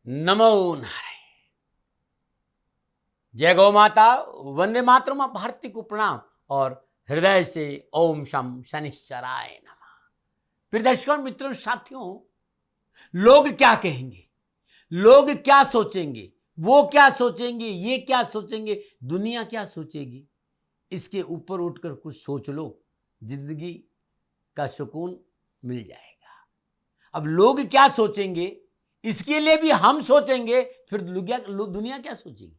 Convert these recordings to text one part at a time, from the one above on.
नमो नारायण। जय गौ माता, वंदे मातरम, भारती को प्रणाम और हृदय से ओम शम शनिश्चराय नमः। फिर दर्शकों, मित्रों, साथियों, लोग क्या कहेंगे, लोग क्या सोचेंगे, वो क्या सोचेंगे, ये क्या सोचेंगे, दुनिया क्या सोचेगी, इसके ऊपर उठकर कुछ सोच लो, जिंदगी का सुकून मिल जाएगा। अब लोग क्या सोचेंगे, इसके लिए भी हम सोचेंगे, फिर दुनिया क्या सोचेगी।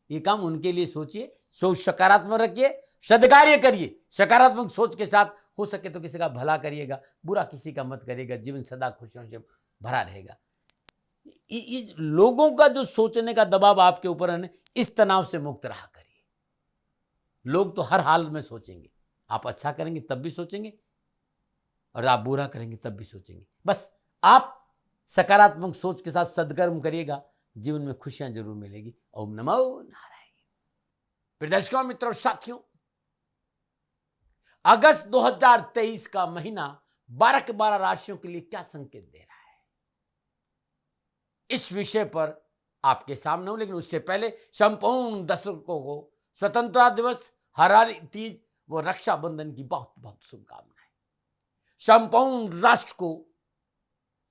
ये काम उनके लिए सोचिए, सोच सकारात्मक रखिए, सद्कार्य करिए, सकारात्मक सोच के साथ हो सके तो किसी का भला करिएगा, बुरा किसी का मत करिएगा, जीवन सदा खुशियों से भरा रहेगा। लोगों का जो सोचने का दबाव आपके ऊपर है, इस तनाव से मुक्त रहा करिए। लोग तो हर हाल में सोचेंगे, आप अच्छा करेंगे तब भी सोचेंगे और आप बुरा करेंगे तब भी सोचेंगे। बस आप सकारात्मक सोच के साथ सद्कर्म करिएगा, जीवन में खुशियां जरूर मिलेगी। ओम नमो नारायण। प्रिय दर्शकों, मित्रों, साथियों, अगस्त 2023 का महीना 12 के 12 राशियों के लिए क्या संकेत दे रहा है, इस विषय पर आपके सामने हूं। लेकिन उससे पहले संपूर्ण दर्शकों को स्वतंत्रता दिवस, हरारी तीज व रक्षाबंधन की बहुत बहुत शुभकामनाएं। संपूर्ण राष्ट्र को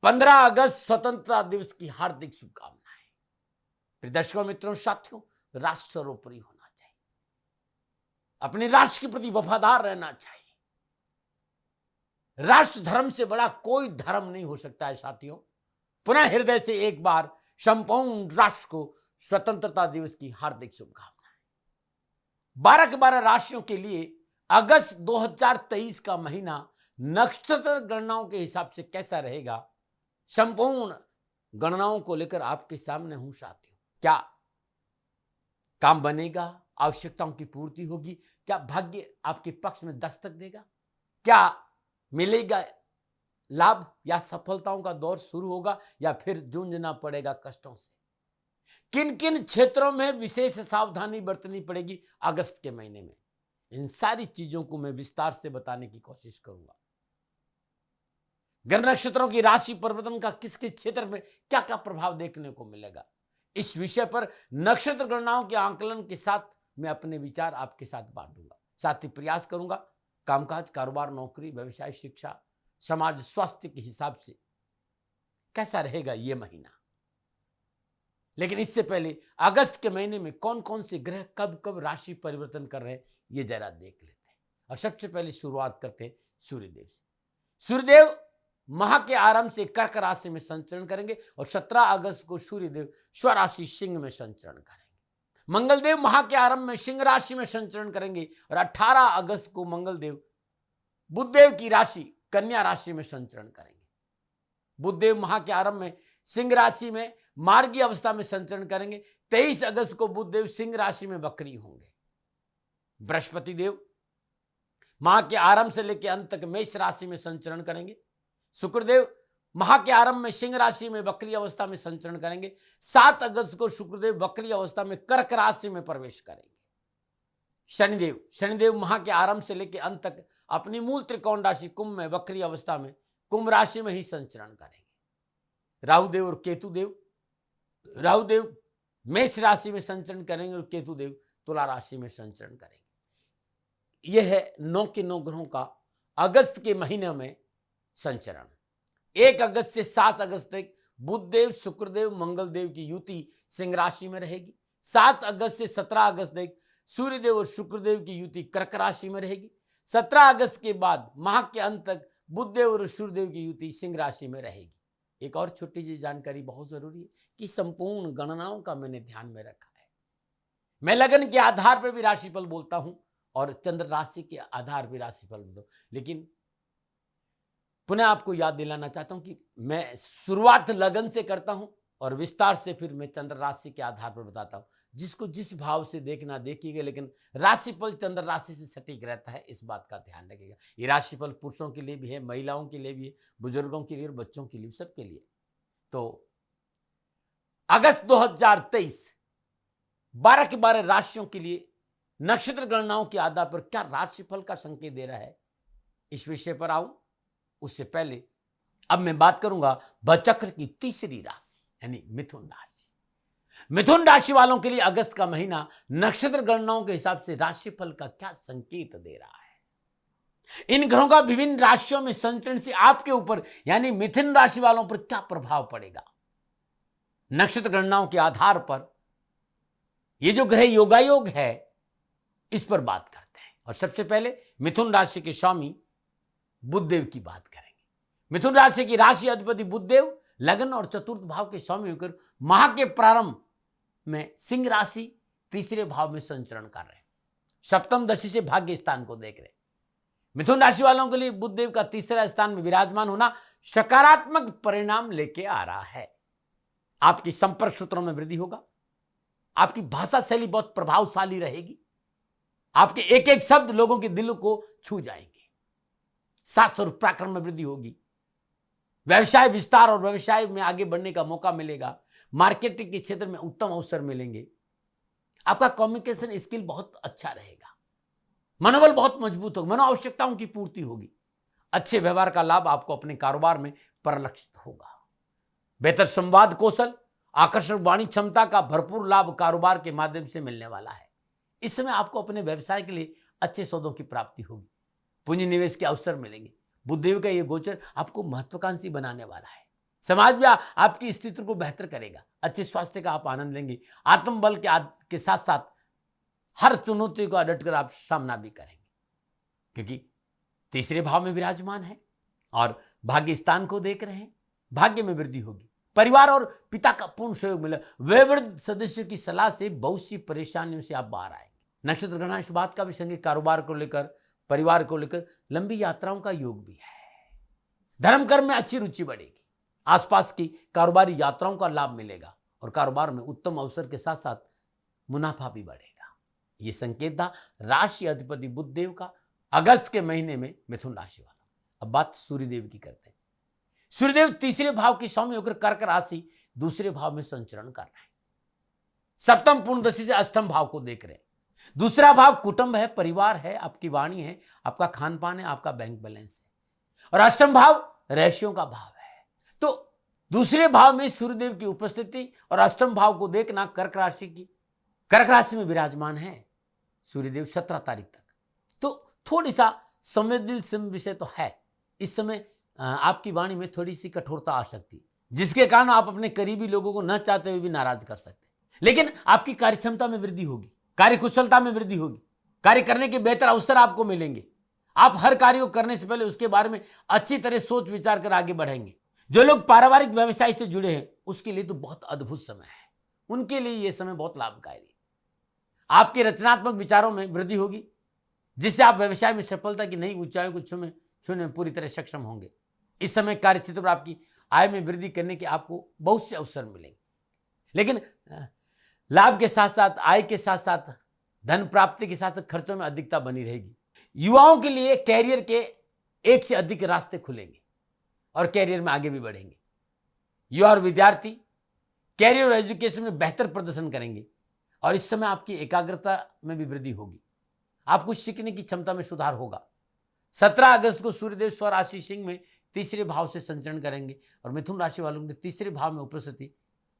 15 अगस्त स्वतंत्रता दिवस की हार्दिक शुभकामनाएं। प्रिय दर्शकों, मित्रों, साथियों, राष्ट्र सर्वोपरि होना चाहिए, अपने राष्ट्र के प्रति वफादार रहना चाहिए। राष्ट्र धर्म से बड़ा कोई धर्म नहीं हो सकता है। साथियों, पुनः हृदय से एक बार संपूर्ण राष्ट्र को स्वतंत्रता दिवस की हार्दिक शुभकामनाएं। 12 के 12 राशियों के लिए अगस्त 2023 का महीना नक्षत्र गणनाओं के हिसाब से कैसा रहेगा, संपूर्ण गणनाओं को लेकर आपके सामने हूं। साथियों, क्या काम बनेगा, आवश्यकताओं की पूर्ति होगी, क्या भाग्य आपके पक्ष में दस्तक देगा, क्या मिलेगा लाभ या सफलताओं का दौर शुरू होगा या फिर जूझना पड़ेगा कष्टों से, किन किन क्षेत्रों में विशेष सावधानी बरतनी पड़ेगी अगस्त के महीने में, इन सारी चीजों को मैं विस्तार से बताने की कोशिश करूंगा। ग्रह नक्षत्रों की राशि परिवर्तन का किस किस क्षेत्र में क्या क्या प्रभाव देखने को मिलेगा, इस विषय पर नक्षत्र गणनाओं के आंकलन के साथ मैं अपने विचार आपके साथ बांटूंगा। साथ ही प्रयास करूंगा कामकाज, कारोबार, नौकरी, व्यवसाय, शिक्षा, समाज, स्वास्थ्य के हिसाब से कैसा रहेगा ये महीना। लेकिन इससे पहले अगस्त के महीने में कौन कौन से ग्रह कब कब राशि परिवर्तन कर रहे हैं, ये जरा देख लेते हैं। और सबसे पहले शुरुआत करते हैं सूर्यदेव से। सूर्यदेव माह के आरंभ से कर्क राशि में संचरण करेंगे और 17 अगस्त को सूर्यदेव स्वराशि सिंह में संचरण करेंगे। मंगलदेव माह के आरंभ में सिंह राशि में संचरण करेंगे और 18 अगस्त को मंगलदेव बुधदेव की राशि कन्या राशि में संचरण करेंगे। बुधदेव माह के आरंभ में सिंह राशि में मार्गी अवस्था में संचरण करेंगे। 23 अगस्त को बुधदेव सिंह राशि में वक्री होंगे। बृहस्पति देव माह के आरंभ से लेकर अंत तक मेष राशि में संचरण करेंगे। शुक्रदेव माह के आरंभ में सिंह राशि में वक्री अवस्था में संचरण करेंगे। 7 अगस्त को शुक्रदेव वक्री अवस्था में कर्क राशि में प्रवेश करेंगे। शनिदेव माह के आरंभ से लेकर अंत तक अपनी मूल त्रिकोण राशि कुंभ में वक्री अवस्था में कुंभ राशि में ही संचरण करेंगे। राहुदेव मेष राशि में संचरण करेंगे और केतुदेव तुला राशि में संचरण करेंगे। यह है 9 के 9 ग्रहों का अगस्त के महीने में संचरण। 1 अगस्त से 7 अगस्त तक बुधदेव, शुक्रदेव, मंगलदेव की युति सिंह राशि में रहेगी। 7 अगस्त से 17 अगस्त तक सूर्यदेव और शुक्रदेव की युति कर्क राशि में रहेगी। 17 अगस्त के बाद माह के अंत तक बुधदेव और सूर्यदेव की युति सिंह राशि में रहेगी। एक और छोटी सी जानकारी बहुत जरूरी है कि संपूर्ण गणनाओं का मैंने ध्यान में रखा है। मैं लगन के आधार पर भी राशिफल बोलता हूं और चंद्र राशि के आधार पर राशिफल बोलता हूं, लेकिन पुनः आपको याद दिलाना चाहता हूं कि मैं शुरुआत लगन से करता हूं और विस्तार से फिर मैं चंद्र राशि के आधार पर बताता हूं। जिसको जिस भाव से देखना देखिएगा, लेकिन राशिफल चंद्र राशि से सटीक रहता है, इस बात का ध्यान रखिएगा। ये राशिफल पुरुषों के लिए भी है, महिलाओं के लिए भी है, बुजुर्गों के लिए और बच्चों के लिए, सबके लिए। तो अगस्त 2023 12 के 12 राशियों के लिए नक्षत्र गणनाओं के आधार पर क्या राशिफल का संकेत दे रहा है, इस विषय पर आऊं। उससे पहले अब मैं बात करूंगा बचक्र की तीसरी राशि यानी मिथुन राशि। मिथुन राशि वालों के लिए अगस्त का महीना नक्षत्र गणनाओं के हिसाब से राशिफल का क्या संकेत दे रहा है, इन ग्रहों का विभिन्न राशियों में संचरण से आपके ऊपर यानी मिथुन राशि वालों पर क्या प्रभाव पड़ेगा, नक्षत्र गणनाओं के आधार पर ये जो ग्रह योगायोग है इस पर बात करते हैं। और सबसे पहले मिथुन राशि के स्वामी बुधदेव की बात करेंगे। मिथुन राशि की राशि अधिपति बुधदेव लग्न और चतुर्थ भाव के स्वामी होकर माह के प्रारंभ में सिंह राशि तीसरे भाव में संचरण कर रहे हैं, सप्तम दशा से भाग्य स्थान को देख रहे हैं। मिथुन राशि वालों के लिए बुधदेव का तीसरा स्थान में विराजमान होना सकारात्मक परिणाम लेके आ रहा है। आपकी संपर्क सूत्रों में वृद्धि होगा, आपकी भाषा शैली बहुत प्रभावशाली रहेगी, आपके एक एक शब्द लोगों के दिल को छू जाएंगे, साहस और पराक्रम में वृद्धि होगी, व्यवसाय विस्तार और व्यवसाय में आगे बढ़ने का मौका मिलेगा, मार्केटिंग के क्षेत्र में उत्तम अवसर मिलेंगे, आपका कम्युनिकेशन स्किल बहुत अच्छा रहेगा, मनोबल बहुत मजबूत होगा, मनो आवश्यकताओं की पूर्ति होगी, अच्छे व्यवहार का लाभ आपको अपने कारोबार में परिलक्षित होगा, बेहतर संवाद कौशल, आकर्षक वाणी क्षमता का भरपूर लाभ कारोबार के माध्यम से मिलने वाला है। इस समय आपको अपने व्यवसाय के लिए अच्छे सौदों की प्राप्ति होगी, पूंजी निवेश के अवसर मिलेंगे। बुधदेव का यह गोचर आपको महत्वाकांक्षी बनाने वाला है, समाज में आपकी स्थिति को बेहतर करेगा, अच्छे स्वास्थ्य का आप आनंद लेंगे, आत्मबल के साथ साथ हर चुनौती को डटकर आप सामना भी करेंगे, क्योंकि तीसरे भाव में विराजमान है और भाग्य स्थान को देख रहे हैं, भाग्य में वृद्धि होगी, परिवार और पिता का पूर्ण सहयोग मिला, वयोवृद्ध सदस्यों की सलाह से बहुत सी परेशानियों से आप बाहर आएंगे। नक्षत्र गणना इस बात का भी संकेत कारोबार को लेकर, परिवार को लेकर लंबी यात्राओं का योग भी है, धर्म कर्म में अच्छी रुचि बढ़ेगी, आसपास की कारोबारी यात्राओं का लाभ मिलेगा और कारोबार में उत्तम अवसर के साथ साथ मुनाफा भी बढ़ेगा। ये संकेत था राशि अधिपति बुधदेव का अगस्त के महीने में मिथुन राशि वाला। अब बात सूर्यदेव की करते हैं। सूर्यदेव तीसरे भाव के स्वामी होकर कर्क राशि दूसरे भाव में संचरण कर रहे हैं, सप्तम पूर्ण दशा से अष्टम भाव को देख रहे हैं। दूसरा भाव कुटुंब है, परिवार है, आपकी वाणी है, आपका खान पान है, आपका बैंक बैलेंस है, और अष्टम भाव राशियों का भाव है। तो दूसरे भाव में सूर्यदेव की उपस्थिति और अष्टम भाव को देखना कर्क राशि में विराजमान है सूर्यदेव 17 तारीख तक। तो थोड़ी सा संवेदनशील विषय तो है, इस समय आपकी वाणी में थोड़ी सी कठोरता आ सकती है, जिसके कारण आप अपने करीबी लोगों को न चाहते हुए भी नाराज कर सकते हैं। लेकिन आपकी कार्यक्षमता में वृद्धि होगी, कार्य कुशलता में वृद्धि होगी, कार्य करने के बेहतर अवसर आपको मिलेंगे। आप हर कार्य को करने से पहले उसके बारे में अच्छी तरह सोच विचार कर आगे बढ़ेंगे। जो लोग पारिवारिक व्यवसाय से जुड़े हैं उसके लिए तो बहुत अद्भुत समय है, उनके लिए यह समय बहुत लाभकारी है। आपके रचनात्मक विचारों में वृद्धि होगी, जिससे आप व्यवसाय में सफलता की नई ऊंचाइयों को छूने में पूरी तरह सक्षम होंगे। इस समय कार्य क्षेत्र पर आपकी आय में वृद्धि करने के आपको बहुत से अवसर मिलेंगे, लेकिन लाभ के साथ साथ, आय के साथ साथ, धन प्राप्ति के साथ खर्चों में अधिकता बनी रहेगी। युवाओं के लिए कैरियर के एक से अधिक रास्ते खुलेंगे और कैरियर में आगे भी बढ़ेंगे। युवा और विद्यार्थी कैरियर और एजुकेशन में बेहतर प्रदर्शन करेंगे और इस समय आपकी एकाग्रता में भी वृद्धि होगी, आपको सीखने की क्षमता में सुधार होगा। 17 अगस्त को सूर्यदेव स्वराशि सिंह में तीसरे भाव से संचरण करेंगे और मिथुन राशि वालों के तीसरे भाव में उपस्थिति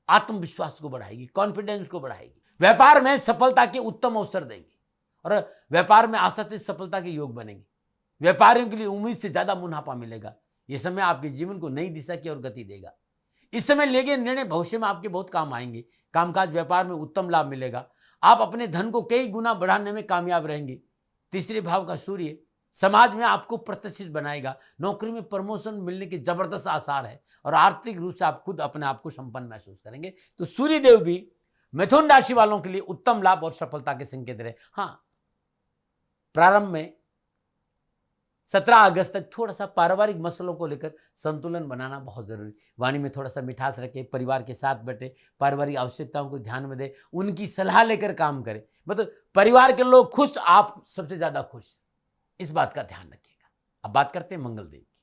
आत्मविश्वास को बढ़ाएगी, कॉन्फिडेंस को बढ़ाएगी, व्यापार में सफलता के उत्तम अवसर देंगे और व्यापार में आशातीत सफलता के योग बनेंगे। व्यापारियों के लिए उम्मीद से ज्यादा मुनाफा मिलेगा। यह समय आपके जीवन को नई दिशा की ओर गति देगा। इस समय लिए निर्णय भविष्य में आपके बहुत काम आएंगे। कामकाज व्यापार में उत्तम लाभ मिलेगा। आप अपने धन को कई गुना बढ़ाने में कामयाब रहेंगे। तीसरे भाव का सूर्य समाज में आपको प्रतिष्ठित बनाएगा। नौकरी में प्रमोशन मिलने के जबरदस्त आसार है और आर्थिक रूप से आप खुद अपने आप को संपन्न महसूस करेंगे। तो सूर्यदेव भी मिथुन राशि वालों के लिए उत्तम लाभ और सफलता के संकेत रहे। हाँ, प्रारंभ में 17 अगस्त तक थोड़ा सा पारिवारिक मसलों को लेकर संतुलन बनाना बहुत जरूरी। वाणी में थोड़ा सा मिठास रखें, परिवार के साथ बैठे, पारिवारिक आवश्यकताओं को ध्यान में दे, उनकी सलाह लेकर काम करें। मतलब परिवार के लोग खुश, आप सबसे ज्यादा खुश, इस बात का ध्यान रखिएगा। अब बात करते हैं मंगल देव की।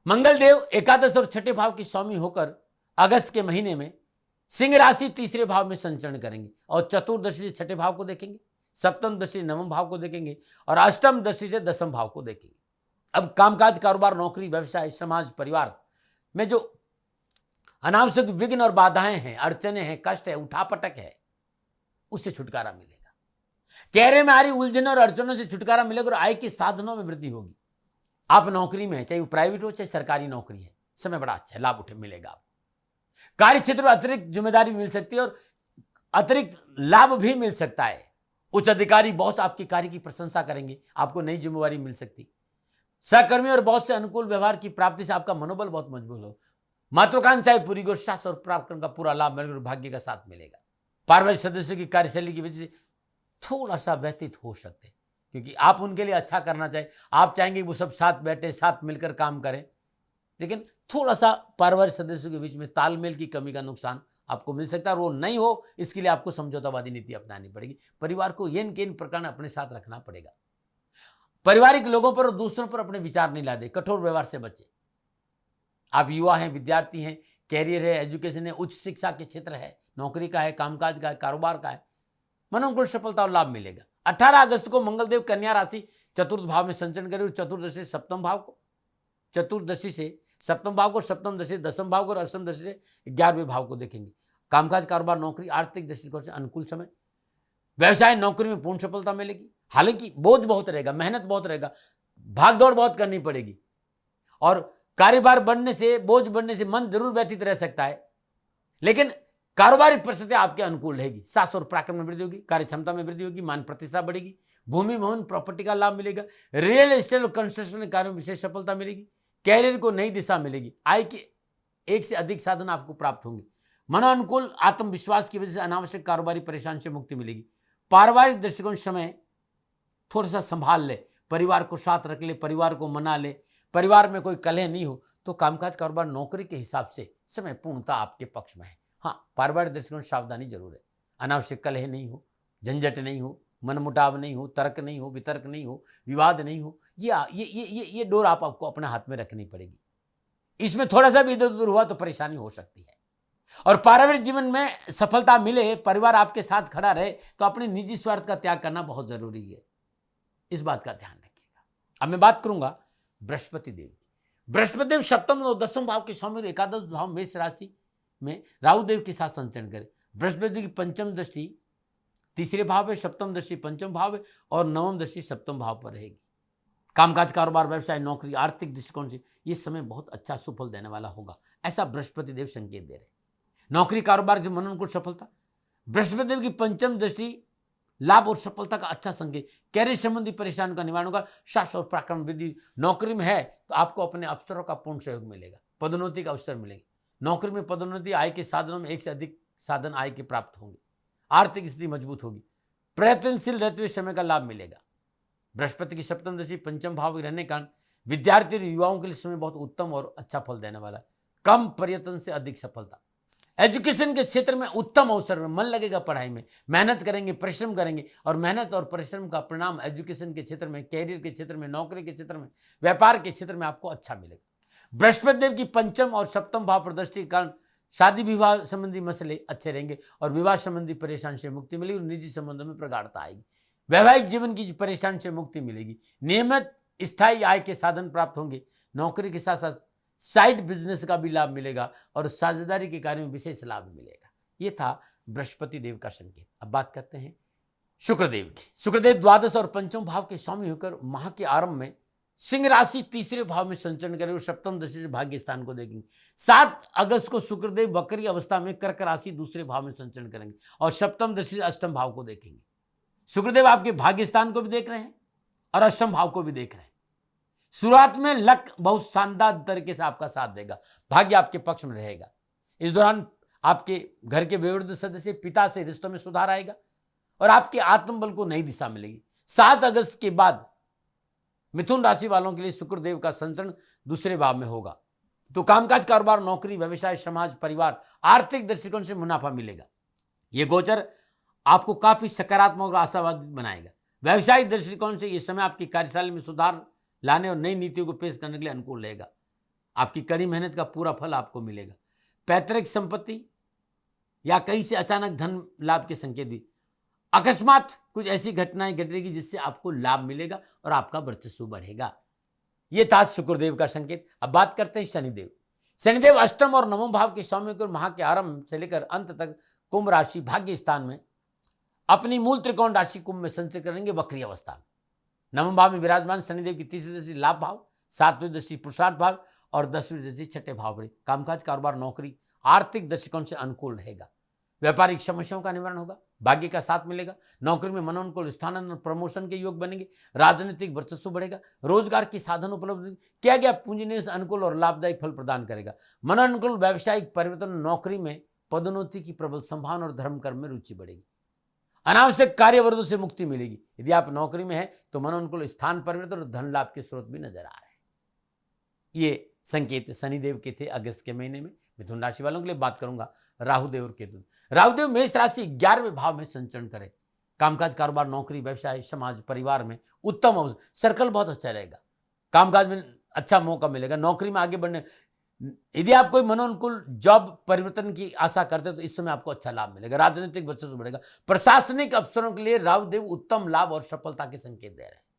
मंगल देव एकादश और छठे भाव के स्वामी होकर अगस्त के महीने में सिंह राशि तीसरे भाव में संचरण करेंगे और चतुर्दशी से छठे भाव को देखेंगे, सप्तम दशा से नवम भाव को देखेंगे और अष्टम दशा से दसम भाव को देखेंगे। अब कामकाज, कारोबार, नौकरी, व्यवसाय, समाज, परिवार में जो अनावश्यक विघ्न और बाधाएं हैं, अड़चने हैं, कष्ट है, उठापटक है, उससे छुटकारा मिलेगा। कैरियर में आ रही उलझनों और अड़चनों से छुटकारा मिलेगा और आय के साधनों में वृद्धि होगी। आप नौकरी में है, चाहे वो प्राइवेट हो चाहे सरकारी नौकरी है, समय बड़ा अच्छा है, लाभ मिलेगा आपको। कार्य क्षेत्र में अतिरिक्त जिम्मेदारी मिल सकती है और अतिरिक्त लाभ भी मिल सकता है। उच्च अधिकारी बॉस आपके कार्य की प्रशंसा करेंगे, आपको नई जिम्मेदारी मिल सकती। सहकर्मी और बॉस से अनुकूल व्यवहार की प्राप्ति से आपका मनोबल बहुत मजबूत हो। महत्वाकांक्षाएं पूरी और शास्त्र और प्राप्त करने का पूरा लाभ मिलेगा और भाग्य का साथ मिलेगा। पारिवारिक सदस्यों की कार्यशैली की वजह से थोड़ा सा व्यतीत हो सकते हैं, क्योंकि आप उनके लिए अच्छा करना चाहें, आप चाहेंगे वो सब साथ बैठे, साथ मिलकर काम करें, लेकिन थोड़ा सा पारिवारिक सदस्यों के बीच में तालमेल की कमी का नुकसान आपको मिल सकता है। और वो नहीं हो, इसके लिए आपको समझौतावादी नीति अपनानी पड़ेगी। परिवार को येन केन प्रकार अपने साथ रखना पड़ेगा। पारिवारिक लोगों पर और दूसरों पर अपने विचार नहीं लादे, कठोर व्यवहार से बचे। आप युवा हैं, विद्यार्थी हैं, कैरियर है, एजुकेशन है, उच्च शिक्षा के क्षेत्र है, नौकरी का है, कामकाज का है, कारोबार का है, मनोनुकूल सफलता और लाभ मिलेगा। 18 अगस्त को मंगलदेव कन्या राशि चतुर्थ भाव में संचरण करें और चतुर्दशी से सप्तम भाव को, सप्तम दशा दसम भाव को और अष्टम दशा से 11वें भाव को देखेंगे। कामकाज, कारोबार, नौकरी, आर्थिक दृष्टिकोण से अनुकूल समय। व्यवसाय, नौकरी में पूर्ण सफलता मिलेगी। हालांकि बोझ बहुत रहेगा, मेहनत बहुत रहेगा, भागदौड़ बहुत करनी पड़ेगी और कार्यभार बढ़ने से, बोझ बढ़ने से मन जरूर व्यतीत रह सकता है, लेकिन कारोबारी परिस्थितियां आपके अनुकूल रहेगी। साहस और पराक्रम में वृद्धि होगी, कार्य क्षमता में वृद्धि होगी, मान प्रतिष्ठा बढ़ेगी, भूमि भवन प्रॉपर्टी का लाभ मिलेगा, रियल एस्टेट और कंस्ट्रक्शन कार्यों में विशेष सफलता मिलेगी। कैरियर को नई दिशा मिलेगी, आय के एक से अधिक साधन आपको प्राप्त होंगे। मनोनुकूल आत्मविश्वास की वजह से अनावश्यक कारोबारी परेशानी से मुक्ति मिलेगी। पारिवारिक दृष्टिकोण समय थोड़ा सा संभाल ले, परिवार को साथ रख ले, परिवार को मना ले, परिवार में कोई कलह नहीं हो, तो कामकाज, कारोबार, नौकरी के हिसाब से समय पूर्णता आपके पक्ष में है। हाँ, पारिवारिक दृष्टिकोण सावधानी जरूर है, अनावश्यक कलह नहीं हो, झंझट नहीं हो, मनमुटाव नहीं हो, तर्क नहीं हो, वितर्क नहीं हो, विवाद नहीं हो। ये डोर आपको अपने हाथ में रखनी पड़ेगी। इसमें थोड़ा सा भी इधर उधर हुआ तो परेशानी हो सकती है। और पारिवारिक जीवन में सफलता मिले, परिवार आपके साथ खड़ा रहे, तो अपने निजी स्वार्थ का त्याग करना बहुत जरूरी है। इस बात का ध्यान रखिएगा। अब मैं बात करूंगा बृहस्पति देव की। बृहस्पति देव सप्तम और दसम भाव के स्वामी, एकादश भाव मेष राशि में राहु देव के साथ संचरण करें। बृहस्पति की पंचम दृष्टि तीसरे भाव है, सप्तम दृष्टि पंचम भाव है और नवम दृष्टि सप्तम भाव पर रहेगी। कामकाज, कारोबार, व्यवसाय, नौकरी, आर्थिक दृष्टिकोण से ये समय बहुत अच्छा सुफल देने वाला होगा, ऐसा बृहस्पति देव संकेत दे रहे। नौकरी, कारोबार की मनोनुकूल सफलता। बृहस्पति देव की पंचम दृष्टि लाभ और सफलता का अच्छा संकेत। कैरियर संबंधी परेशानी का निवारण होगा। साहस और पराक्रम वृद्धि। नौकरी में है तो आपको अपने अफसरों का पूर्ण सहयोग मिलेगा, पदोन्नति का अवसर मिलेगा। नौकरी में पदोन्नति, आय के साधनों में एक से अधिक साधन आय के प्राप्त होंगे। आर्थिक स्थिति मजबूत होगी। प्रयत्नशील रहते हुए समय का लाभ मिलेगा। बृहस्पति की सप्तम दशा पंचम भाव में रहने के कारण विद्यार्थी और युवाओं के लिए समय बहुत उत्तम और अच्छा फल देने वाला है। कम प्रयत्न से अधिक सफलता। एजुकेशन के क्षेत्र में उत्तम अवसर में मन लगेगा, पढ़ाई में मेहनत करेंगे, परिश्रम करेंगे और मेहनत और परिश्रम का परिणाम एजुकेशन के क्षेत्र में, कैरियर के क्षेत्र में, नौकरी के क्षेत्र में, व्यापार के क्षेत्र में आपको अच्छा मिलेगा। बृहस्पति देव की पंचम और सप्तम भाव प्रदृष्टि के कारण शादी विवाह संबंधी मसले अच्छे रहेंगे और विवाह संबंधी परेशानी से मुक्ति मिलेगी और निजी संबंधों में प्रगाढ़ता आएगी। वैवाहिक जीवन की परेशानी से मुक्ति मिलेगी। नियमित स्थायी आय के साधन प्राप्त होंगे। नौकरी के साथ साथ साइड बिजनेस का भी लाभ मिलेगा और साझेदारी के कार्य में विशेष लाभ मिलेगा। ये था बृहस्पति देव का संकेत। अब बात करते हैं शुक्रदेव की। शुक्रदेव द्वादश और पंचम भाव के स्वामी होकर माह के आरंभ में सिंह राशि तीसरे भाव में संचरण करेंगे और सप्तम दशा से भाग्य स्थान को देखेंगे। 7 अगस्त को शुक्रदेव वक्री अवस्था में कर्क राशि दूसरे भाव में संचरण करेंगे और सप्तम दशा से अष्टम भाव को देखेंगे। शुक्रदेव आपके भाग्य स्थान को भी देख रहे हैं और अष्टम भाव को भी देख रहे हैं। शुरुआत में लक बहुत शानदार तरीके से आपका साथ देगा, भाग्य आपके पक्ष में रहेगा। इस दौरान आपके घर के वयोवृद्ध सदस्य, पिता से रिश्तों में सुधार आएगा और आपके आत्मबल को नई दिशा मिलेगी। 7 अगस्त के बाद मिथुन राशि वालों के लिए शुक्रदेव का संचरण दूसरे भाव में होगा, तो कामकाज, कारोबार, नौकरी, व्यवसाय, समाज, परिवार, आर्थिक दृष्टिकोण से मुनाफा मिलेगा। यह गोचर आपको काफी सकारात्मक और आशावादी बनाएगा। व्यवसायिक दृष्टिकोण से यह समय आपकी कार्यशैली में सुधार लाने और नई नीतियों को पेश करने के लिए अनुकूल रहेगा। आपकी कड़ी मेहनत का पूरा फल आपको मिलेगा। पैतृक संपत्ति या कहीं से अचानक धन लाभ के संकेत भी। अकस्मात कुछ ऐसी घटनाएं घटेगी जिससे आपको लाभ मिलेगा और आपका वर्चस्व बढ़ेगा। यह था शुक्रदेव का संकेत। अब बात करते हैं शनिदेव। शनिदेव अष्टम और नवम भाव के स्वामी को माह के आरंभ से लेकर अंत तक कुंभ राशि भाग्य स्थान में अपनी मूल त्रिकोण राशि कुंभ में संचय करेंगे वक्री अवस्था में। नवम भाव में विराजमान शनिदेव की तीसरी दृष्टि लाभ भाव, सातवीं दृष्टि पुरुषार्थ भाव और 10वीं दृष्टि छठे भाव पर। कामकाज, कारोबार, नौकरी आर्थिक दृष्टिकोण से अनुकूल रहेगा। व्यापारिक समस्याओं का निवारण होगा, भाग्य का साथ मिलेगा। नौकरी में मनोनुकूल स्थानांतरण प्रमोशन के योग बनेंगे। राजनीतिक वर्चस्व बढ़ेगा। रोजगार के साधन उपलब्ध होंगे। किया गया पूंजी निवेश अनुकूल और लाभदायक फल प्रदान करेगा। मनोनुकूल व्यावसायिक परिवर्तन, नौकरी में पदोन्नति की प्रबल संभावना और धर्म कर्म में रुचि बढ़ेगी। अनावश्यक कार्यवृद्धि से मुक्ति मिलेगी। यदि आप नौकरी में हैं तो मनोनुकूल स्थान परिवर्तन और धन लाभ के स्रोत भी नजर आ रहे हैं। ये संकेत शनिदेव के थे अगस्त के महीने में। मिथुन राशि वालों के लिए बात करूंगा राहुदेव और केतु। राहुदेव मेष राशि 11वें भाव में संचरण करें। कामकाज, कारोबार, नौकरी, व्यवसाय, समाज, परिवार में उत्तम अवसर, सर्कल बहुत अच्छा रहेगा। कामकाज में अच्छा मौका मिलेगा। नौकरी में आगे बढ़ने, यदि आप कोई मनोनुकूल जॉब परिवर्तन की आशा करते हैं तो इस समय आपको अच्छा लाभ मिलेगा। राजनीतिक वर्चस्व बढ़ेगा। प्रशासनिक अफसरों के लिए राहुदेव उत्तम लाभ और सफलता के संकेत दे रहे हैं।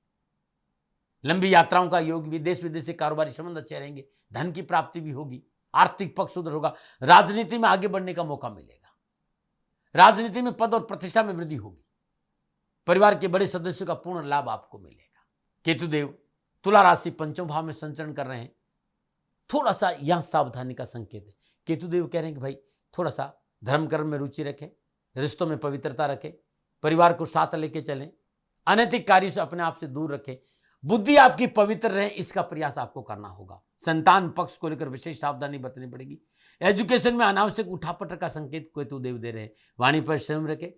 लंबी यात्राओं का योग भी, देश विदेश से कारोबारी संबंध अच्छे रहेंगे। धन की प्राप्ति भी होगी। आर्थिक पक्ष सुदृढ़ होगा। राजनीति में आगे बढ़ने का मौका मिलेगा। राजनीति में पद और प्रतिष्ठा में वृद्धि होगी। परिवार के बड़े सदस्यों का पूर्ण लाभ आपको मिलेगा। केतुदेव तुला राशि पंचम भाव में संचरण कर रहे हैं। थोड़ा सा यहां सावधानी का संकेत है। केतुदेव कह रहे हैं कि भाई थोड़ा सा धर्म कर्म में रुचि रखें, रिश्तों में पवित्रता रखें, परिवार को साथ लेके चलें, अनैतिक कार्यों से अपने आप से दूर रखें। बुद्धि आपकी पवित्र रहे, इसका प्रयास आपको करना होगा। संतान पक्ष को लेकर विशेष सावधानी बरतनी पड़ेगी। एजुकेशन में अनावश्यक उठापटक का संकेत केतुदेव दे रहे हैं। वाणी पर संयम रखें,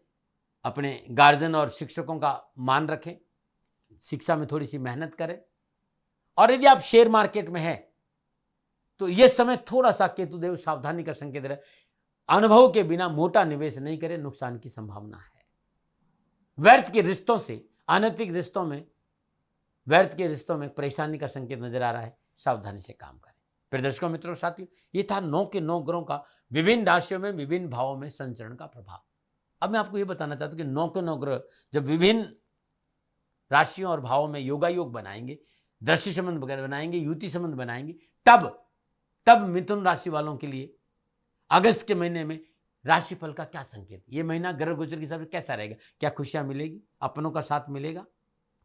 अपने गार्जियन और शिक्षकों का मान रखें, शिक्षा में थोड़ी सी मेहनत करें। और यदि आप शेयर मार्केट में हैं तो यह समय थोड़ा सा केतुदेव सावधानी का संकेत दे रहे हैं। अनुभव के बिना मोटा निवेश नहीं करें, नुकसान की संभावना है। व्यर्थ के रिश्तों से, अनैतिक रिश्तों में, व्यर्थ के रिश्तों में परेशानी का संकेत नजर आ रहा है। सावधानी से काम करें। प्रिय दर्शकों, मित्रों, साथियों, ये था 9 के 9 ग्रहों का विभिन्न राशियों में विभिन्न भावों में संचरण का प्रभाव। अब मैं आपको ये बताना चाहता हूं कि 9 के 9 ग्रह जब विभिन्न राशियों और भावों में योगायोग बनाएंगे, दृष्टि संबंध वगैरह बनाएंगे, युति संबंध बनाएंगे, तब मिथुन राशि वालों के लिए अगस्त के महीने में राशिफल का क्या संकेत, ये महीना ग्रह गोचर के हिसाब से कैसा रहेगा। क्या खुशियां मिलेगी, अपनों का साथ मिलेगा,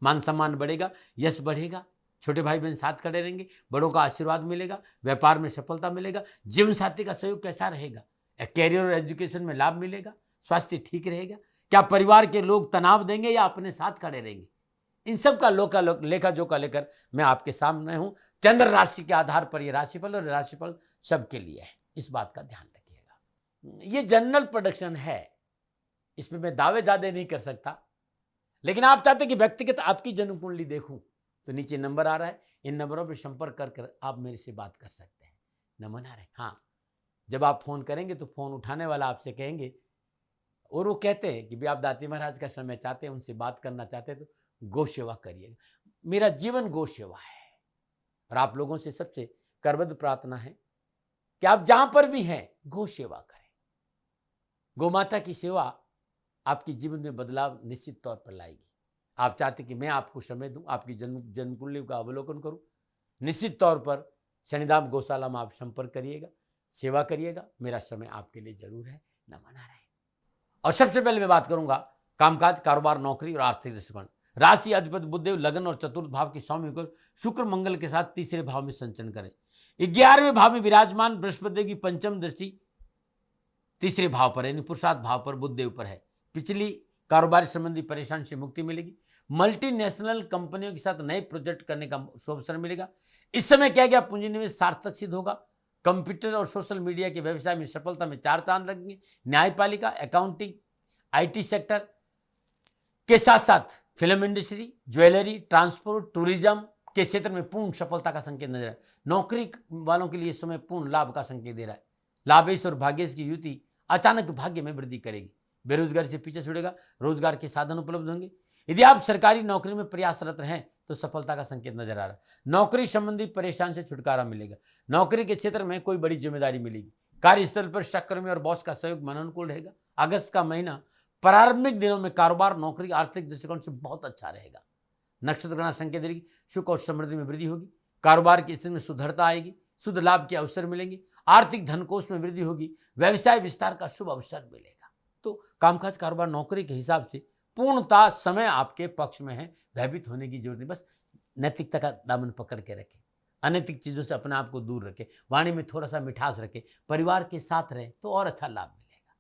मान सम्मान बढ़ेगा, यश बढ़ेगा, छोटे भाई बहन साथ खड़े रहेंगे, बड़ों का आशीर्वाद मिलेगा, व्यापार में सफलता मिलेगा, जीवन साथी का सहयोग कैसा रहेगा, कैरियर और एजुकेशन में लाभ मिलेगा, स्वास्थ्य ठीक रहेगा, क्या परिवार के लोग तनाव देंगे या अपने साथ खड़े रहेंगे। इन सब का लेखा जोखा लेकर मैं आपके सामने हूं। चंद्र राशि के आधार पर यह राशिफल, और राशिफल सबके लिए है, इस बात का ध्यान रखिएगा। ये जनरल प्रोडक्शन है, इसमें मैं दावे दादे नहीं कर सकता, लेकिन आप चाहते कि व्यक्तिगत आपकी जन्म कुंडली देखूं तो नीचे नंबर आ रहा है, इन नंबरों पर संपर्क कर आप मेरे से बात कर सकते हैं। नमन आ रहे हैं। हाँ, जब आप फोन करेंगे तो फोन उठाने वाला आपसे कहेंगे, और वो कहते हैं कि भी आप दाती महाराज का समय चाहते हैं, उनसे बात करना चाहते हैं तो गौ सेवा करिएगा। मेरा जीवन गौ सेवा है, और आप लोगों से सबसे करबद्ध प्रार्थना है कि आप जहां पर भी हैं गौ सेवा करें। गौ माता की सेवा आपके जीवन में बदलाव निश्चित तौर पर लाएगी। आप चाहते कि मैं आपको समय दूं, आपकी जन्म कुंडली का अवलोकन करूं, निश्चित तौर पर शनिधाम गौशाला में आप संपर्क करिएगा, सेवा करिएगा। मेरा समय आपके लिए जरूर है। नमन आ रहे हैं। और सबसे पहले मैं बात करूंगा कामकाज, कारोबार, नौकरी और आर्थिक दृष्टिकोण। राशि अधिपति बुधदेव लगन और चतुर्थ भाव के स्वामी होकर शुक्र मंगल के साथ तीसरे भाव में संचरण करें। 11वें भाव में विराजमान बृहस्पति की पंचम दृष्टि तीसरे भाव पर यानी पुरुषार्थ भाव पर बुधदेव पर है। पिछली कारोबारी संबंधी परेशानी से मुक्ति मिलेगी। मल्टीनेशनल कंपनियों के साथ नए प्रोजेक्ट करने का अवसर मिलेगा। इस समय क्या गया पूंजी निवेश सार्थक सिद्ध होगा। कंप्यूटर और सोशल मीडिया के व्यवसाय में सफलता में 4 चांद लगेंगे। न्यायपालिका, अकाउंटिंग, IT सेक्टर के साथ साथ film industry, jewellery, transport, tourism के क्षेत्र में पूर्ण सफलता का संकेत नजर है। नौकरी वालों के लिए इस समय पूर्ण लाभ का संकेत दे रहा है। लाभेश और भाग्येश की युति अचानक भाग्य में वृद्धि करेगी। बेरोजगारी से पीछे छुड़ेगा, रोजगार के साधन उपलब्ध होंगे। यदि आप सरकारी नौकरी में प्रयासरत हैं तो सफलता का संकेत नजर आ रहा है। नौकरी संबंधी परेशान से छुटकारा मिलेगा। नौकरी के क्षेत्र में कोई बड़ी जिम्मेदारी मिलेगी। कार्यस्थल पर सहकर्मी और बॉस का सहयोग मन अनुकूल रहेगा। अगस्त का महीना प्रारंभिक दिनों में कारोबार, नौकरी, आर्थिक दृष्टिकोण से बहुत अच्छा रहेगा। नक्षत्र गणना संकेत देगी, सुख और समृद्धि में वृद्धि होगी। कारोबार की स्थिति में सुधरता आएगी। शुद्ध लाभ के अवसर मिलेंगे, आर्थिक धनकोष में वृद्धि होगी, व्यवसाय विस्तार का शुभ अवसर मिलेगा। तो कामकाज कारोबार नौकरी के हिसाब से पूर्णतः समय आपके पक्ष में है, भयभीत होने की जरूरत नहीं। बस नैतिकता का दामन पकड़ के रखें, अनैतिक चीजों से अपने आप को दूर रखें, वाणी में थोड़ा सा मिठास रखें, परिवार के साथ रहें तो और अच्छा लाभ मिलेगा।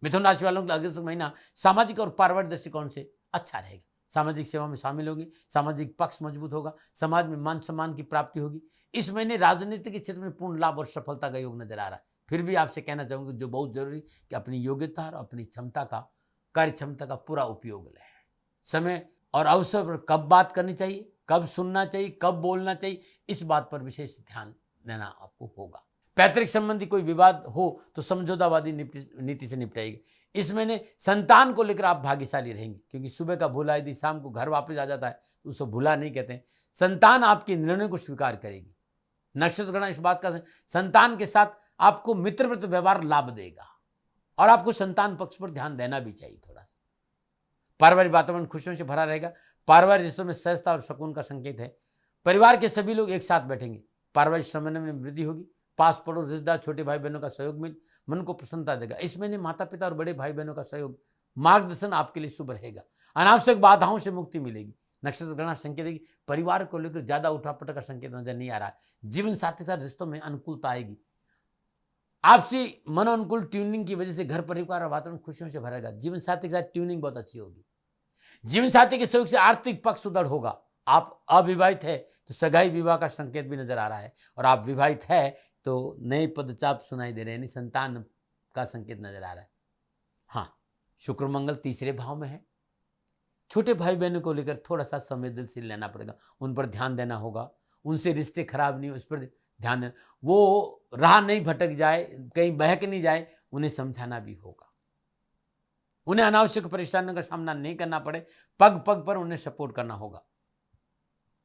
मिथुन राशि वालों का अगस्त महीना सामाजिक और पारिवारिक दृष्टिकोण से अच्छा रहेगा। सामाजिक सेवा में शामिल होगी, सामाजिक पक्ष मजबूत होगा, समाज में मान सम्मान की प्राप्ति होगी। इस महीने राजनीति के क्षेत्र में पूर्ण लाभ और सफलता का योग नजर आ रहा है। फिर भी आपसे कहना चाहूंगा जो बहुत जरूरी कि अपनी योग्यता और अपनी क्षमता का, कार्य क्षमता का पूरा उपयोग लें। समय और अवसर पर कब बात करनी चाहिए, कब सुनना चाहिए, कब बोलना चाहिए, इस बात पर विशेष ध्यान देना आपको होगा। पैतृक संबंधी कोई विवाद हो तो समझौतावादी नीति से निपटाएगी। इस महीने संतान को लेकर आप भाग्यशाली रहेंगे, क्योंकि सुबह का भूला यदि शाम को घर वापस आ जाता है तो उसे भूला नहीं कहते हैं। संतान आपके निर्णय को स्वीकार करेगी। नक्षत्र गणना इस बात का संतान के साथ आपको मित्रवत व्यवहार लाभ देगा और आपको संतान पक्ष पर ध्यान देना भी चाहिए थोड़ा सा। पारिवारिक वातावरण खुशियों से भरा रहेगा। पारिवारिक रिश्तों में सहजता और सुकून का संकेत है। परिवार के सभी लोग एक साथ बैठेंगे, पारिवारिक समन्वय में वृद्धि होगी। पास पड़ोस, रिश्तेदार, छोटे भाई बहनों का सहयोग मिल मन को प्रसन्नता देगा। इस महीने माता पिता और बड़े भाई बहनों का सहयोग, मार्गदर्शन आपके लिए शुभ रहेगा। अनावश्यक बाधाओं से मुक्ति मिलेगी। नक्षत्र गणना संकेत है कि परिवार को लेकर ज्यादा उठापटक का संकेत नजर नहीं आ रहा है। जीवन साथी के साथ रिश्तों में अनुकूलता आएगी। आपसी मनोनुकूल ट्यूनिंग की वजह से घर परिवार और वातावरण खुशियों से भरेगा। जीवन साथी के साथ ट्यूनिंग बहुत अच्छी होगी। जीवन साथी के सहयोग से आर्थिक पक्ष सुदृढ़ होगा। आप अविवाहित है तो सगाई विवाह का संकेत भी नजर आ रहा है, और आप विवाहित है तो नए पदचाप सुनाई दे रहे हैं, यानी संतान का संकेत नजर आ रहा है। हाँ, शुक्र मंगल तीसरे भाव में है। छोटे भाई बहनों को लेकर थोड़ा सा संवेदनशील लेना पड़ेगा, उन पर ध्यान देना होगा। उनसे रिश्ते खराब नहीं हो, उस पर ध्यान देना, वो राह नहीं भटक जाए, कहीं बहक नहीं जाए, उन्हें समझाना भी होगा। उन्हें अनावश्यक परेशानियों का सामना नहीं करना पड़े, पग पग पर उन्हें सपोर्ट करना होगा।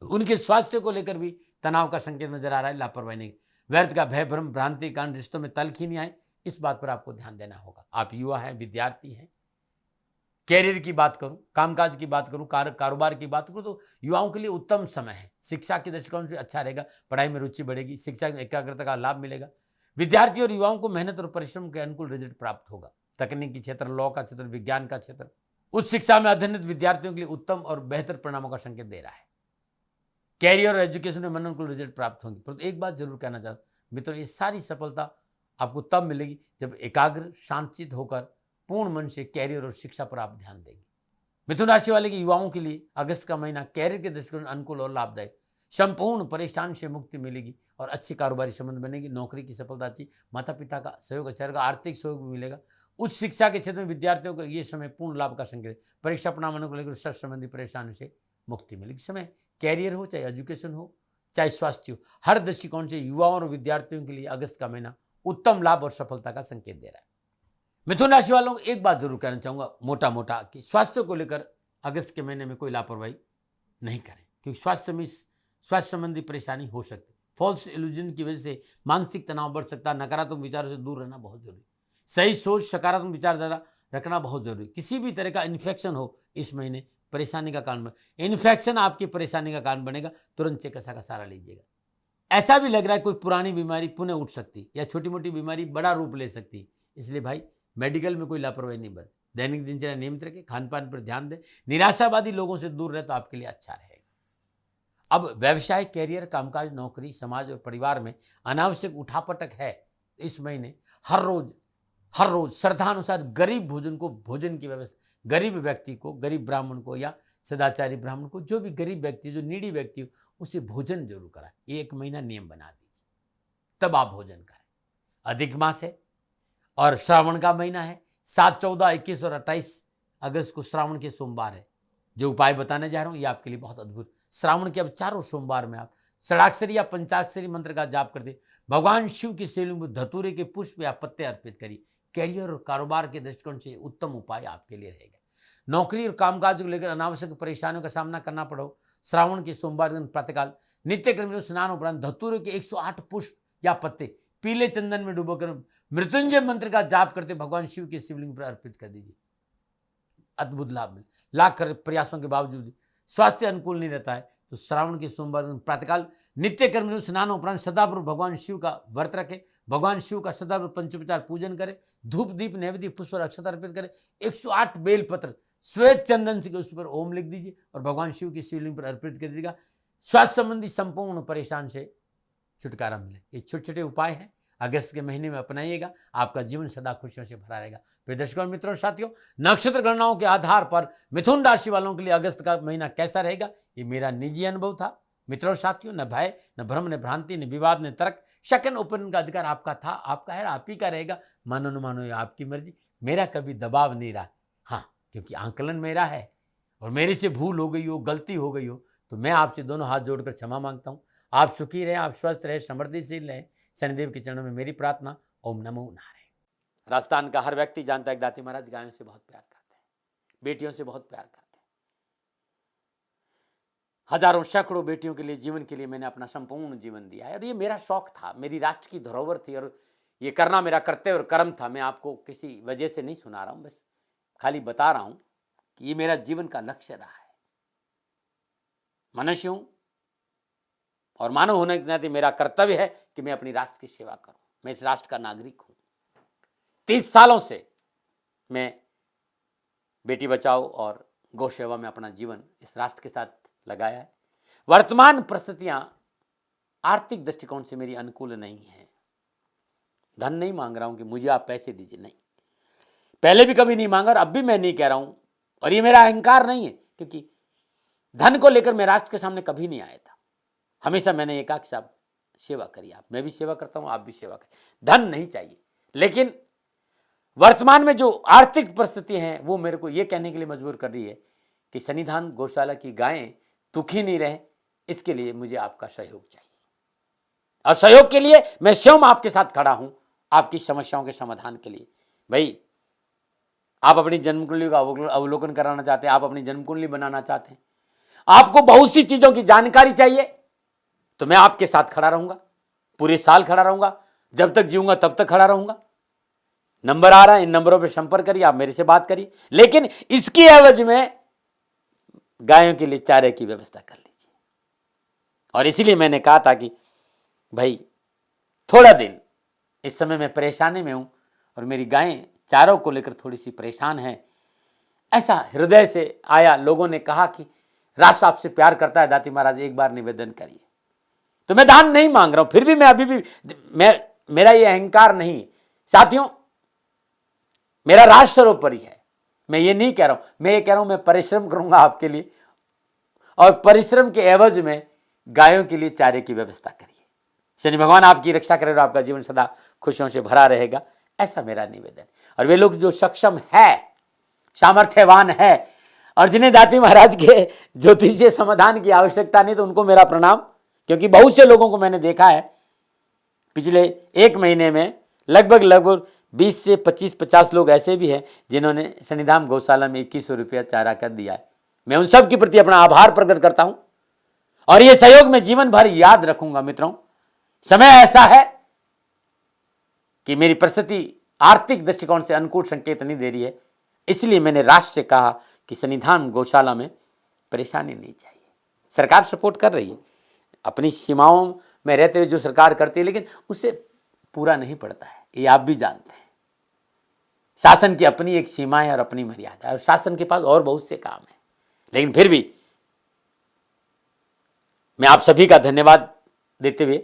उनके स्वास्थ्य को लेकर भी तनाव का संकेत नजर आ रहा है। लापरवाही नहीं, व्यर्थ का भय भ्रम भ्रांति कारण रिश्तों में तल्खी नहीं आए, इस बात पर आपको ध्यान देना होगा। आप युवा हैं, विद्यार्थी हैं। कैरियर की बात करूं, कामकाज की बात करूं, कारोबार की बात करूं तो युवाओं के लिए उत्तम समय है। शिक्षा के दृष्टिकोण से अच्छा रहेगा, पढ़ाई में रुचि बढ़ेगी, शिक्षा में एकाग्रता का लाभ मिलेगा। विद्यार्थी और युवाओं को मेहनत और परिश्रम के अनुकूल रिजल्ट प्राप्त होगा। तकनीकी क्षेत्र, लॉ का क्षेत्र, विज्ञान का क्षेत्र, उच्च शिक्षा में अध्ययनरत विद्यार्थियों के लिए उत्तम और बेहतर परिणामों का संकेत दे रहा है। कैरियर और एजुकेशन में मनोनुकूल रिजल्ट प्राप्त होंगे। परंतु एक बात जरूर कहना चाहता हूं मित्रों, ये सारी सफलता आपको तब मिलेगी जब एकाग्र शांतचित्त होकर पूर्ण मन से कैरियर और शिक्षा पर आप ध्यान देंगे। मिथुन राशि वाले के युवाओं के लिए अगस्त का महीना कैरियर के दृष्टिकोण अनुकूल और लाभदायक, संपूर्ण परेशान से मुक्ति मिलेगी और अच्छी कारोबारी संबंध बनेगी। नौकरी की सफलता अच्छी, माता पिता का सहयोग अच्छा रहेगा, आर्थिक सहयोग भी मिलेगा। उच्च शिक्षा के क्षेत्र में विद्यार्थियों को ये समय पूर्ण लाभ का संकेत। परीक्षा परिणामों को लेकर स्वास्थ्य संबंधी परेशानी से मुक्ति मिलेगी। समय कैरियर हो, चाहे एजुकेशन हो, चाहे स्वास्थ्य हो, हर दृष्टिकोण से युवाओं और विद्यार्थियों के लिए अगस्त का महीना उत्तम लाभ और सफलता का संकेत दे रहा है। मिथुन राशि वालों को एक बात जरूर कहना चाहूंगा मोटा मोटा कि स्वास्थ्य को लेकर अगस्त के महीने में कोई लापरवाही नहीं करें, क्योंकि स्वास्थ्य संबंधी परेशानी हो सकती है। फॉल्स इल्यूजन की वजह से मानसिक तनाव बढ़ सकता है। नकारात्मक विचारों से दूर रहना बहुत जरूरी। सही सोच, सकारात्मक विचारधारा रखना बहुत जरूरी। किसी भी तरह का इन्फेक्शन हो इस महीने परेशानी का कारण बने, इन्फेक्शन आपकी परेशानी का कारण बनेगा, तुरंत चिकित्सा का सहारा लीजिएगा। ऐसा भी लग रहा है कोई पुरानी बीमारी पुनः उठ सकती या छोटी मोटी बीमारी बड़ा रूप ले सकती, इसलिए भाई मेडिकल में कोई लापरवाही नहीं बरते। दैनिक दिनचर्या नियमित रखें, खान पान पर ध्यान दें, निराशावादी लोगों से दूर रहे तो आपके लिए अच्छा रहेगा। अब व्यवसाय, कैरियर, कामकाज, नौकरी, समाज और परिवार में अनावश्यक उठापटक है। इस महीने हर रोज श्रद्धानुसार गरीब भोजन को, भोजन की व्यवस्था, गरीब व्यक्ति को, गरीब ब्राह्मण को या सदाचारी ब्राह्मण को, जो भी गरीब व्यक्ति, जो नीडी व्यक्ति हो, उसे भोजन जरूर कराएं। एक महीना नियम बना दीजिए, तब आप भोजन करें। अधिक मास है और श्रावण का महीना है। 7, 14, 21 और 28 अगस्त को श्रावण के सोमवार है। जो उपाय बताने जा रहा हूँ ये आपके लिए बहुत अद्भुत। श्रावण के अब चारों सोमवार में आप षडाक्षरी या पंचाक्षरी मंत्र का जाप करते भगवान शिव की शिवलिंग में धतूरे के पुष्प या पत्ते अर्पित करिए। कैरियर और कारोबार के दृष्टिकोण से उत्तम उपाय आपके लिए रहेगा। नौकरी और कामकाज को लेकर अनावश्यक परेशानियों का सामना करना पड़ो, श्रावण के सोमवार दिन प्रातःकाल नित्य कर्म स्नान उपरांत धतूरे के 108 पुष्प या पत्ते पीले चंदन में डुबोकर मृत्युंजय मंत्र का जाप करते भगवान शिव के शिवलिंग पर अर्पित कर दीजिए। अद्भुत लाभ मिले। लाख प्रयासों के बावजूद स्वास्थ्य अनुकूल नहीं रहता है तो श्रावण के सोमवार प्रातःकाल नित्य कर्म स्नान उपरांत सदापूर्व भगवान शिव का व्रत रखे, भगवान शिव का सदापूर्व पंचोपचार पूजन करे, धूप दीप नैवेद्य पुष्प और अक्षत अर्पित करे, 108 बेलपत्र श्वेत चंदन से उस पर ओम लिख दीजिए और भगवान शिव की शिवलिंग पर अर्पित कर दीजिएगा। स्वास्थ्य संबंधी संपूर्ण परेशान से छुटकारा मिले। ये छोटे छोटे उपाय हैं, अगस्त के महीने में अपनाइएगा, आपका जीवन सदा खुशियों से भरा रहेगा। प्रिय दर्शकों मित्रों साथियों, नक्षत्र गणनाओं के आधार पर मिथुन राशि वालों के लिए अगस्त का महीना कैसा रहेगा, ये मेरा निजी अनुभव था। मित्रों साथियों, न भय, न भ्रम, न भ्रांति, न विवाद, न तर्क, शक, ओपन का अधिकार आपका था, आपका है, आप ही का रहेगा। मानो न मानो, ये आपकी मर्जी। मेरा कभी दबाव नहीं रहा, हाँ, क्योंकि आंकलन मेरा है और मेरे से भूल हो गई हो, गलती हो गई हो, तो मैं आपसे दोनों हाथ जोड़कर क्षमा मांगता हूँ। आप सुखी रहें, आप स्वस्थ रहें, समृद्धिशील रहें। शनिदेव के चरणों में मेरी प्रार्थना। ओम नमो नारायण। राजस्थान का हर व्यक्ति जानता है कि दाती महाराज गायों से बहुत प्यार करते हैं, बेटियों से बहुत प्यार करते हैं। हजारों सैकड़ों बेटियों के लिए, जीवन के लिए मैंने अपना संपूर्ण जीवन दिया है और ये मेरा शौक था, मेरी राष्ट्र की धरोहर थी और ये करना मेरा कर्तव्य और कर्म था। मैं आपको किसी वजह से नहीं सुना रहा हूँ, बस खाली बता रहा हूँ कि ये मेरा जीवन का लक्ष्य रहा है। मनुष्य हूं और मानव होने के नाते मेरा कर्तव्य है कि मैं अपनी राष्ट्र की सेवा करूं। मैं इस राष्ट्र का नागरिक हूं। 30 सालों से मैं बेटी बचाओ और गौ सेवा में अपना जीवन इस राष्ट्र के साथ लगाया है। वर्तमान परिस्थितियां आर्थिक दृष्टिकोण से मेरी अनुकूल नहीं है। धन नहीं मांग रहा हूं कि मुझे आप पैसे दीजिए, नहीं, पहले भी कभी नहीं मांगा और अब भी मैं नहीं कह रहा हूं। और ये मेरा अहंकार नहीं है, क्योंकि धन को लेकर मैं राष्ट्र के सामने कभी नहीं आया था। हमेशा मैंने ये कहा कि साहब सेवा करिए, आप, मैं भी सेवा करता हूं, आप भी सेवा करिए। धन नहीं चाहिए, लेकिन वर्तमान में जो आर्थिक परिस्थिति हैं वो मेरे को ये कहने के लिए मजबूर कर रही है कि सन्निधान गौशाला की गायें दुखी नहीं रहे, इसके लिए मुझे आपका सहयोग चाहिए। और सहयोग के लिए मैं स्वयं आपके साथ खड़ा हूं, आपकी समस्याओं के समाधान के लिए। भाई, आप अपनी जन्म कुंडली का अवलोकन कराना चाहते हैं, आप अपनी जन्म कुंडली बनाना चाहते हैं, आपको बहुत सी चीजों की जानकारी चाहिए, तो मैं आपके साथ खड़ा रहूंगा, पूरे साल खड़ा रहूंगा, जब तक जीऊंगा तब तक खड़ा रहूंगा। नंबर आ रहा है, इन नंबरों पर संपर्क करिए, आप मेरे से बात करिए, लेकिन इसकी एवज में गायों के लिए चारे की व्यवस्था कर लीजिए। और इसीलिए मैंने कहा था कि भाई थोड़ा दिन, इस समय मैं परेशानी में हूं और मेरी गायें चारों को लेकर थोड़ी सी परेशान है। ऐसा हृदय से आया, लोगों ने कहा कि राष्ट्र आपसे प्यार करता है दाती महाराज, एक बार निवेदन करिए। तो मैं दान नहीं मांग रहा हूं, फिर भी मैं अभी भी, मेरा ये अहंकार नहीं साथियों, मेरा राष्ट्र सर्वोपरि है। मैं ये नहीं कह रहा हूं, मैं ये कह रहा हूं मैं परिश्रम करूंगा आपके लिए, और परिश्रम के एवज में गायों के लिए चारे की व्यवस्था करिए। शनि भगवान आपकी रक्षा करे और आपका जीवन सदा खुशियों से भरा रहेगा, ऐसा मेरा निवेदन। और वे लोग जो सक्षम है, सामर्थ्यवान है और जिन्हें दाती महाराज के ज्योतिषीय समाधान की आवश्यकता नहीं, तो उनको मेरा प्रणाम। क्योंकि बहुत से लोगों को मैंने देखा है पिछले 1 महीने में, लगभग 20 से 25-50 लोग ऐसे भी हैं जिन्होंने शनिधाम गौशाला में 2100 रुपया चारा कर दिया है। मैं उन सब के प्रति अपना आभार प्रकट करता हूं और ये सहयोग मैं जीवन भर याद रखूंगा। मित्रों, समय ऐसा है कि मेरी परिस्थिति आर्थिक दृष्टिकोण से अनुकूल संकेत नहीं दे रही है, इसलिए मैंने राष्ट्र से कहा कि सन्निधान गौशाला में परेशानी नहीं चाहिए। सरकार सपोर्ट कर रही है, अपनी सीमाओं में रहते हुए जो सरकार करती है, लेकिन उससे पूरा नहीं पड़ता है, ये आप भी जानते हैं। शासन की अपनी एक सीमा है और अपनी मर्यादा है, और शासन के पास और बहुत से काम है। लेकिन फिर भी मैं आप सभी का धन्यवाद देते हुए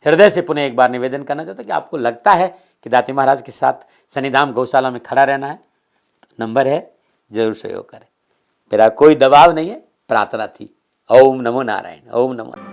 हृदय से पुनः एक बार निवेदन करना चाहता हूं कि आपको लगता है कि दाती महाराज के साथ सन्निधाम गौशाला में खड़ा रहना है, तो नंबर है, जरूर सहयोग करें। मेरा कोई दबाव नहीं है, प्रार्थना थी। ओम नमो नारायण। ओम नमो नारायण।